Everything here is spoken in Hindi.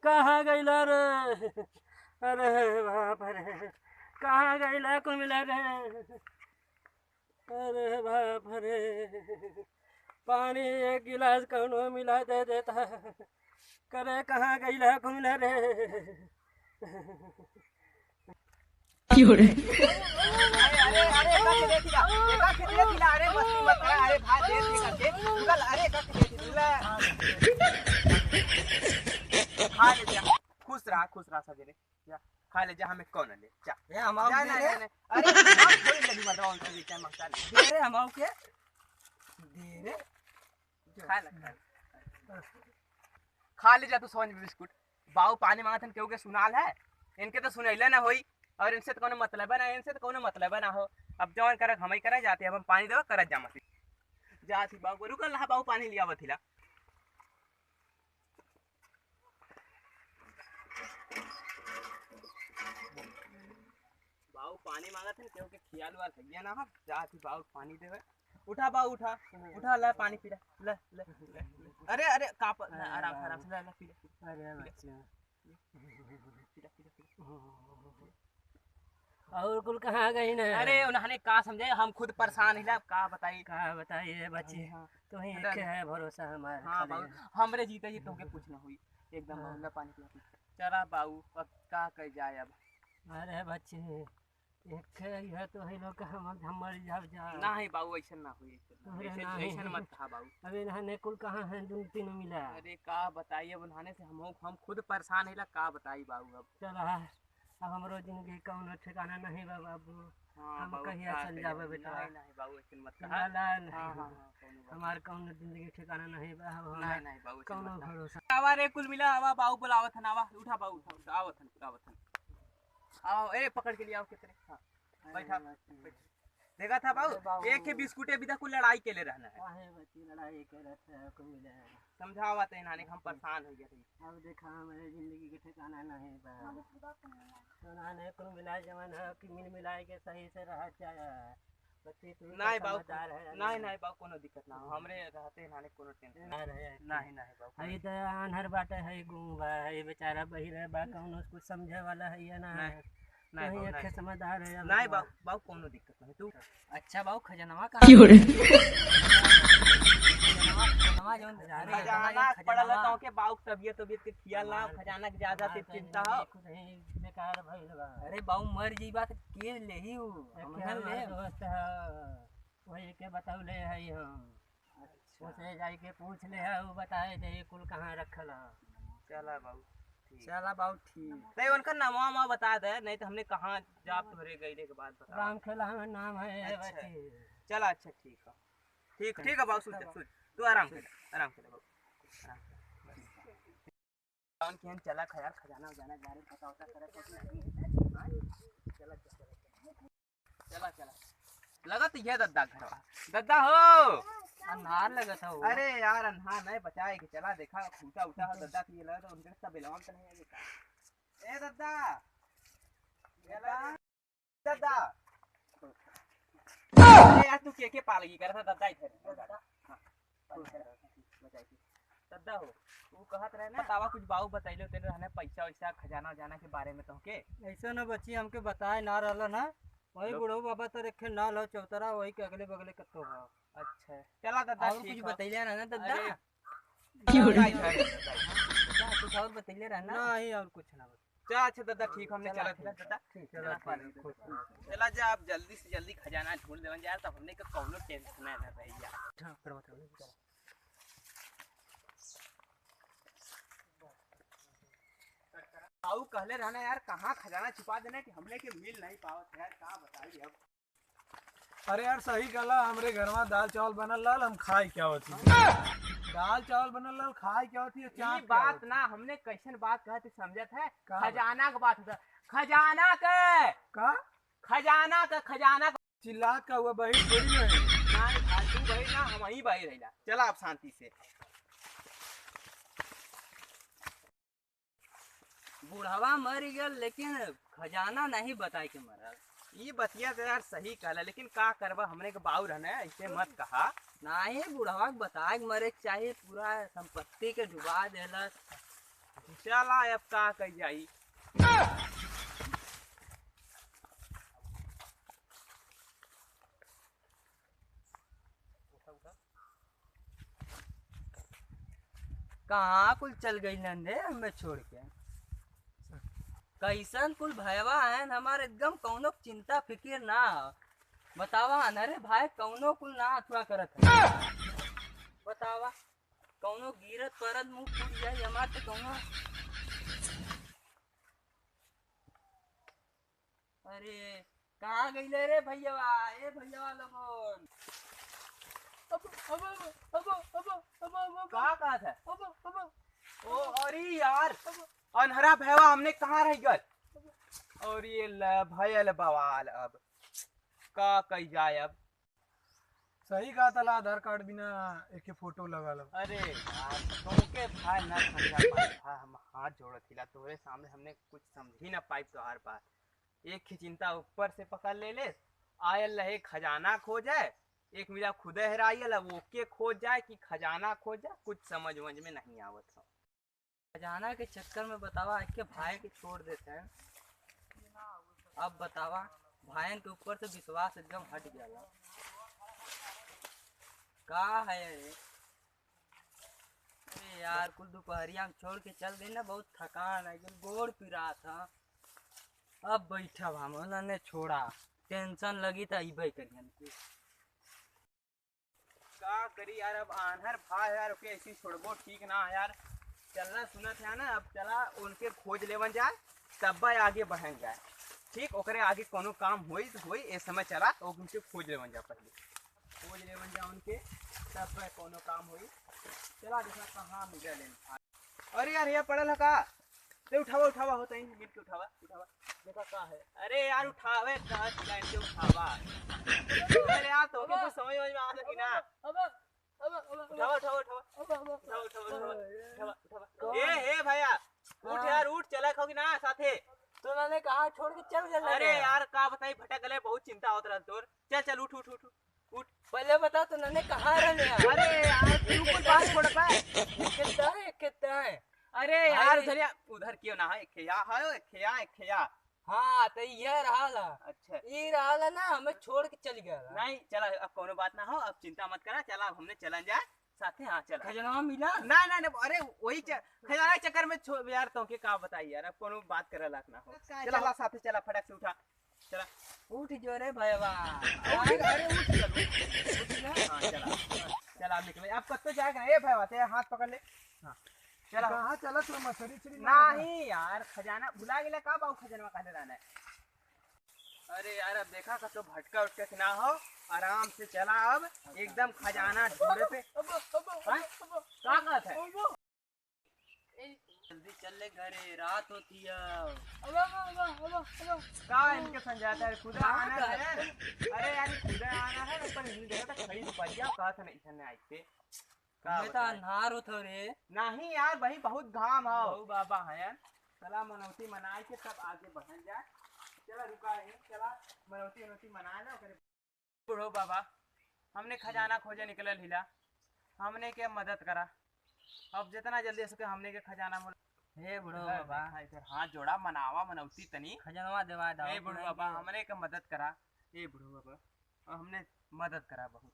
कहाँ गइला रे? अरे बाप रे, कहाँ गइला कुमिला रे? अरे बाप रे, पानी एक गिलास कौनो मिला दे देता। करे कहाँ गइला कुमिला रे? अरे अरे अरे का के देखिला एका के देखिला अरे मस्ती मत करा अरे भाई देख के निकल अरे का के देखिला खा ले जा खुश रहा सवेरे जा खा ले जा हमें कौन ले जा ए हमाऊ जा दे ना रे। अरे हम थोड़ी लगी मत रहा उनसे क्या मांगता ले दे रे हमाऊ के। दे रे खा ले जा तू सोन बिस्कुट बाऊ पानी मांगत हन केहू के सुनाल है इनके तो सुनैले ना होई और इनसे तो कोनो मतलब ना इनसे तो कोनो मतलब ना हो अब जौन कर हम ही करे जाते अब हम पानी देव करत जा मत जाती बाऊ रुकल रहा बाऊ पानी लिया बथिला बाऊ पानी मांगत हन केहू के खियाल वाल भैया ना हम जाती बाऊ पानी देवे उठा बाऊ उठा उठा ले पानी पी ले ले ले अरे अरे काप आराम से ले पी ले अरे बच्चा और कुल कहाँ गई ना? अरे उन्होंने का समझे हम खुद परेशान हिला का बताई कहाँ बताइए बच्चे, तो ही एक है भरोसा हमारे। हाँ बाबू हमरे जीते जी तुमके कुछ ना हुई एकदम हाँ। पानी पिला चला बाबू अब का कर जाए अब अरे बच्चे एक है तो है लोग हम मर जाब जा नहीं बाबू ऐसा ना हुई ऐसा मत कहा बाबू अबे नहाने कुल कहाँ है दो तीन मिला। अरे का बताइए अब नहाने से हम खुद परेशान हिला का बताई बाबू अब चला अब हमरो जिंदगी कौनो ठिकाना नहीं बा बाबू। हम कहिया चल जाबे बेटा। नहीं बाबू ऐसा मत कहा हां हमार कौनो जिंदगी ठिकाना नहीं बा। नहीं बाबू कौनो भरोसा आवा रे कुल मिला आवा बाबू बुलावत हन आवा उठा बाबू आवत हन आओ ए पकड़ के लिए आओ कितने हां बैठा देखा था बाबू एक के बिस्कुटे भी को लड़ाई के लिए रहना है काहे बच्ची लड़ाई करत है को मिले समझावा त इन्हाने हम परेशान हो गए अब देखा मेरे जिंदगी के ठिकाना नहीं बा। तो नाने को मिला जवन है कि मिल मिलाए के सही से रह जाए बच्ची तू नहीं बाबू नहीं बाबू कोनो दिक्कत ना हो हमरे रहते इन्हाने कोनो टेंशन नहीं बाबू हई तो अनहर बाटे है गुंगा है बेचारा बहिर बा कौनो कुछ समझे वाला है या ना नहीं अच्छे समझदार है नहीं बाबू कोनो दिक्कत नहीं तू अच्छा बाबू खजनवा का खजाना पड़ल तो के बाऊ तबियत के खियाल ना खजाना के ज्यादा से चिंता हो बेकार भइल बा। अरे बाऊ मर जीबा त के लेही उ समझल ले दोस्त है वही के बताउले है हम उसे जाई के पूछ ले है वो बताए दे कुल कहां रखल है। चला बाऊ चला बाऊ ठीक नहीं उनका नाम बता दे नहीं तो हमने कहां जाप भरे गईले के बाद बता राम खेला में नाम है बच्ची। चला अच्छा ठीक है बाऊ सुन तू आराम कर बाऊ आराम के चला खयाल खजाना जाना गाड़ी पता होता करे कुछ नहीं चला लगत ये दद्दा घरवा दद्दा हो अन्हार लगत हो। अरे यार अन्हार नहीं बचाए कि चला देखा खूटा उठा हो दद्दा की लगा तो उनके सब बिलवान तो नहीं है देखा ए दद्दा अरे यार तू के पालगी कर था दद्दा इधर दद्दा हो तू कहत रहे ना बतावा कुछ बाऊ बतैलो तेरे रहने पैसा वैसा खजाना जाना के बारे में तो के ऐसा ना बच्ची हमके बताए ना रहल ना वही बुढ़ऊ बाबा तो रखे ना लो चौतरा वही के अगले बगले कत्तो हो। अच्छा चला दद्दा और कुछ बतैले ना दद्दा कुछ और बतैले रहना नहीं और कुछ ना चला अच्छा दद्दा ठीक हमने चला था दद्दा चला जा आप जल्दी से जल्दी खजाना ढूंढ देवन यार तब हमने का कौनो टेंशन ना रही यार बाऊ कहले रहना यार कहाँ खजाना छुपा देना कि हमने के मिल नहीं पावत यार का बताई अब अरे यार सही कहला हमरे घर में दाल चावल बनल लाल हम खाई क्या होती दाल चावल बनल लाल खाई क्या होती है ये बात ना हमने कैसन बात कहते समझत है खजाना का बात खजाना के खजाना चिल्ला का हुआ बही थोड़ी है ना तू भाई ना हम ही भाई रहिला चला आप शांति से बुढ़ावा मर गया लेकिन खजाना नहीं बताए के मरल ये बतिया तो यार सही कहला, लेकिन का करबा, हमने के बाऊ रहने ऐसे मत कहा। नाही बुढ़वा के बताए के मरे के चाहिए, पूरा संपत्ति के डुबा देलस। चला अब का कही जाई। कहाँ कुल चल गई नंदे हमें छोड़ के? कैसन कुल भयवा है हमारे, एकदम कौनो चिंता फिकिर ना हो। बतावा अरे भाई कौनो कुल ना अथवा करत है। बतावा कौनो गिरत परत मुंह फूट जाए हमार तो कौनो। अरे कहाँ गईले रे भैया? ए भैया लोगन का कहा था? ओ अरे यार अनहरा भैया हमने कहाँ रह गए? और ये भयल बवाल अब का कही जाए। अब सही कहा तला, आधार कार्ड बिना एक फोटो लगा लो। अरे यार तुमके भाई ना समझा पाए था, हम हाथ जोड़त हिला तोरे सामने, हमने कुछ समझ ही ना पाई तोहार बात। एक ही चिंता ऊपर से पकड़ ले आयल रहे खजाना खो जाए, एक मेरा खुदे हेराइल अब ओके खोज जाए कि खजाना खोज जाए, कुछ समझ में नहीं आवत हो। खजाना के चक्कर में बतावा के भाई के छोड़ देते हैं। अब बतावा भाईन के ऊपर से विश्वास एकदम हट गया। का है ये? अरे यार कुल दोपहरिया में छोड़ के चल गई ना, बहुत थकान है, एकदम गोड़ पिरा था। अब बैठा हम ने छोड़ा, टेंशन लगी था इबे करियन के। का करी यार, अब आनहर भाई यार ओके ऐसी छोड़बो ठीक ना है यार। चलना सुना था ना, अब चला उनके खोज लेवन जाए तब आगे बढ़न जाए। ठीक ओकरे आगे कोनो काम होई तो होई, ए समय चला तो उनके खोज लेवन जा, पहले खोज लेवन जा उनके, तब कोनो काम होई। चला देखा कहाँ मिले। अरे यार ये पड़ल है का? ले उठावा उठावा होता है, मिल के उठावा उठावा, देखा का है। अरे यार उठावे का लाइन के उठावा। अरे यार तो के कुछ समझ में आ सकी ना। उठावा उठावा उठावा उठावा उठावा उठावा। ए भैया उठ यार उठ, चला खाओगी ना साथे। तो मैंने कहा छोड़ के चल गए। अरे यार का बताई भटक गले, बहुत चिंता होत रहा तोर। चल चल उठ उठ उठ उठ। पहले बता तो नन्हे कहाँ रहे यार? अरे यार तू कोई बात छोड़ पाए। कितना है? अरे यार उधर क्यों ना है, खेया है खेया। हाँ तो ये रहा। अच्छा ये रहा ना, हमें छोड़ के चल गया। नहीं चला, अब कोनो बात ना हो, अब चिंता मत करा, चला हमने चलन जाए साथे। हाँ चला। खजनवा मिला ना ना ना, अरे वही खजाना चक्कर में यार तो के का बताई यार, अब कोनो बात करे लायक ना हो। चला साथे चला, फटक से उठा चला। उठ जो रे भैया। अरे उठ चल हाँ चला चला निकले। अब कत्तो जाएगा ए भैया, तेरा हाथ पकड़ ले। हाँ चला। कहाँ चला तू? मछली छरी नहीं यार खजाना भुला गेला का बाऊ, खजाना कहले रहना है। अरे यार अब देखा का तो भटका उठका के ना हो, आराम से चला। अब एकदम खजाना ढूंढे पे का कहत है? जल्दी चल ले घरे, रात होती है। का इनके समझाता है, खुदा आना है। अरे यार खुदा आना है, पर नहीं देखा तो खरीद पहिया का था नहीं इधर आई पे का तो अन्हार हो रे। नहीं यार भाई बहुत घाम हो बाबा है। चला मनौती मनाए के तब आगे बढ़न जाए। चला रुका है, चला मनौती मनाए ना करे। बुढ़ो बाबा हमने खजाना खोजे निकल हिला, हमने के मदद करा। अब जितना जल्दी सके हमने के खजाना हे बुढ़ो बाबा, इधर हाथ जोड़ा, मनावा मनौती तनी खजनवा देवा दो। ए बुढ़ो बाबा हमने के मदद करा। ए बुढ़ो बाबा हमने मदद करा बहुत।